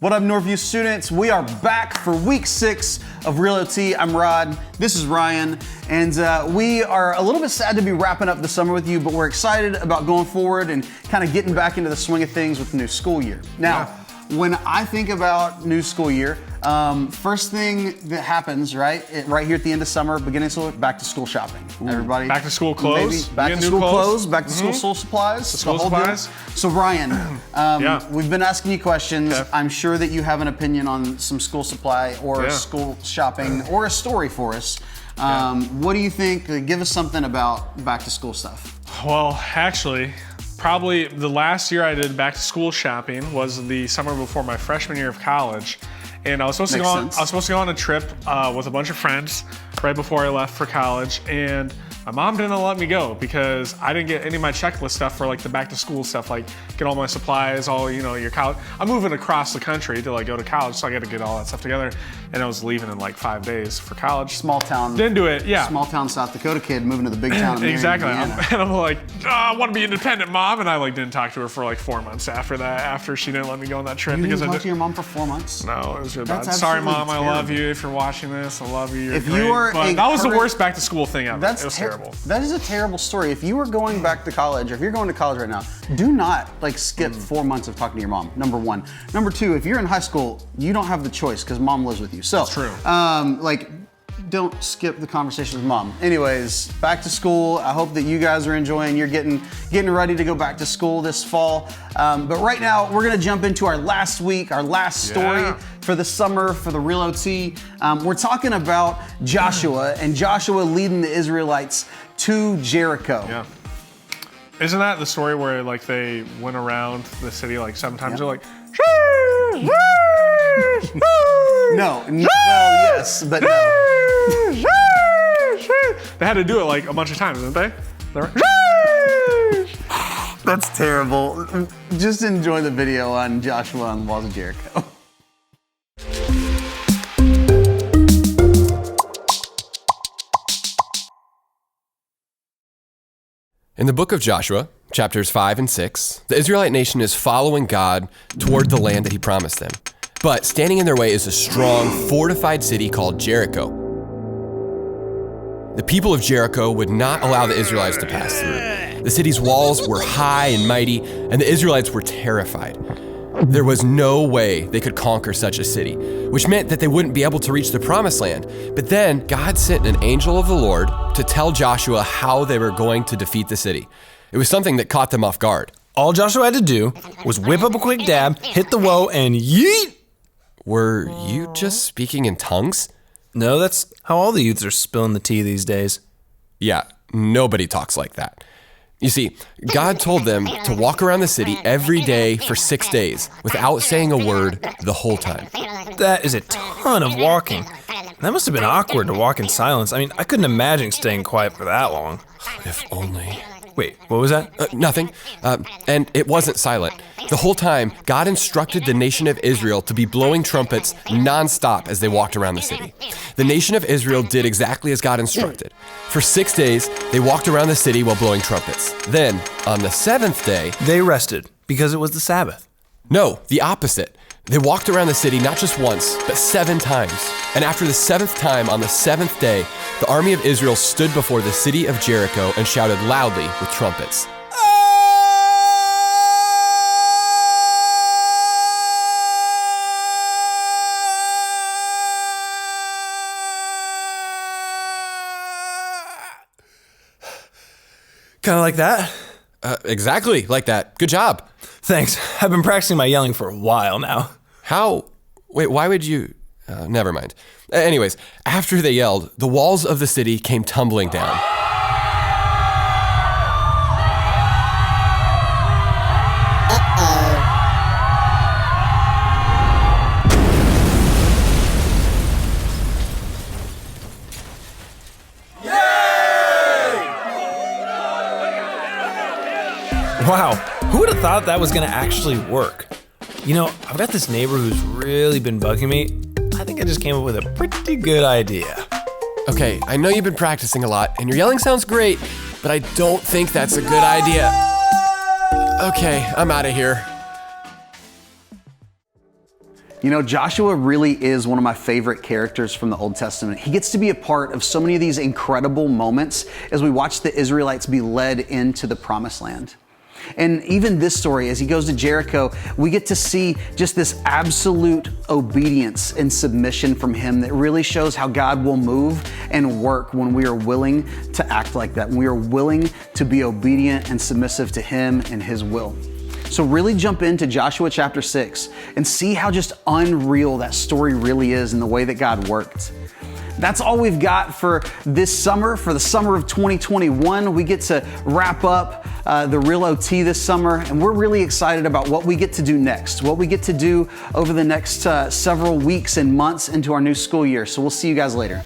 What up, Northview students? We are back for week 6 of Real O.T. I'm Rod, this is Ryan, and we are a little bit sad to be wrapping up the summer with you, but we're excited about going forward and kind of getting back into the swing of things with the new school year. Now, when I think about new school year, first thing that happens, right here at the end of summer, beginning of school, back to school shopping. Everybody, back to school clothes, back to school clothes, back to school supplies, the whole deal. So Ryan, we've been asking you questions. Okay. I'm sure that you have an opinion on some school supply or school shopping or a story for us. What do you think? Give us something about back to school stuff. Well, actually, probably the last year I did back to school shopping was the summer before my freshman year of college. And I was supposed to go on a trip with a bunch of friends right before I left for college, and my mom didn't let me go because I didn't get any of my checklist stuff for like the back to school stuff, like get all my supplies, all your college. I'm moving across the country to like go to college, so I got to get all that stuff together. And I was leaving in like 5 days for college. Small town. Didn't do it, Small town South Dakota kid moving to the big town. Exactly. And I'm like, I want to be independent, Mom. And I like didn't talk to her for like 4 months after that, after she didn't let me go on that trip. You didn't talk to your mom for 4 months? No, it was really bad. Sorry, Mom. Terrible. I love you. If you're watching this, I love you. You're if great. You are but that was the worst back to school thing ever. It was terrible. That is a terrible story. If you were going back to college, or if you're going to college right now, do not like skip 4 months of talking to your mom. Number one. Number two, if you're in high school, you don't have the choice because mom lives with you. So that's true. Don't skip the conversation with mom. Anyways, back to school. I hope that you guys are enjoying. You're getting ready to go back to school this fall. But right now, we're gonna jump into our last week, our last story for the summer for the Real O.T. We're talking about Joshua and Joshua leading the Israelites to Jericho. Yeah. Isn't that the story where like they went around the city like 7 times? They're like, no, well, yes, but no. They had to do it like a bunch of times, didn't they? That's terrible. Just enjoy the video on Joshua on the walls of Jericho. In the book of Joshua, chapters 5 and 6, the Israelite nation is following God toward the land that he promised them. But standing in their way is a strong, fortified city called Jericho. The people of Jericho would not allow the Israelites to pass through. The city's walls were high and mighty, and the Israelites were terrified. There was no way they could conquer such a city, which meant that they wouldn't be able to reach the promised land. But then God sent an angel of the Lord to tell Joshua how they were going to defeat the city. It was something that caught them off guard. All Joshua had to do was whip up a quick dab, hit the woe, and yeet! Were you just speaking in tongues? No, that's how all the youths are spilling the tea these days. Yeah, nobody talks like that. You see, God told them to walk around the city every day for 6 days without saying a word the whole time. That is a ton of walking. That must have been awkward to walk in silence. I mean, I couldn't imagine staying quiet for that long. If only. Wait, what was that? Nothing. And it wasn't silent. The whole time, God instructed the nation of Israel to be blowing trumpets nonstop as they walked around the city. The nation of Israel did exactly as God instructed. For 6 days, they walked around the city while blowing trumpets. Then, on the 7th day, they rested because it was the Sabbath. No, the opposite. They walked around the city not just once, but 7 times. And after the 7th time, on the 7th day, the army of Israel stood before the city of Jericho and shouted loudly with trumpets. Kind of like that? Exactly like that. Good job. Thanks. I've been practicing my yelling for a while now. How? Wait, why would you? Never mind. Anyways, after they yelled, the walls of the city came tumbling down. Wow, who would have thought that was gonna actually work? You know, I've got this neighbor who's really been bugging me. I think I just came up with a pretty good idea. Okay, I know you've been practicing a lot, and your yelling sounds great, but I don't think that's a good idea. Okay, I'm out of here. You know, Joshua really is one of my favorite characters from the Old Testament. He gets to be a part of so many of these incredible moments as we watch the Israelites be led into the Promised Land. And even this story, as he goes to Jericho, we get to see just this absolute obedience and submission from him that really shows how God will move and work when we are willing to act like that, when we are willing to be obedient and submissive to him and his will. So really jump into Joshua chapter 6 and see how just unreal that story really is in the way that God worked. That's all we've got for this summer, for the summer of 2021. We get to wrap up the Real O.T. this summer, and we're really excited about what we get to do next, what we get to do over the next several weeks and months into our new school year. So we'll see you guys later.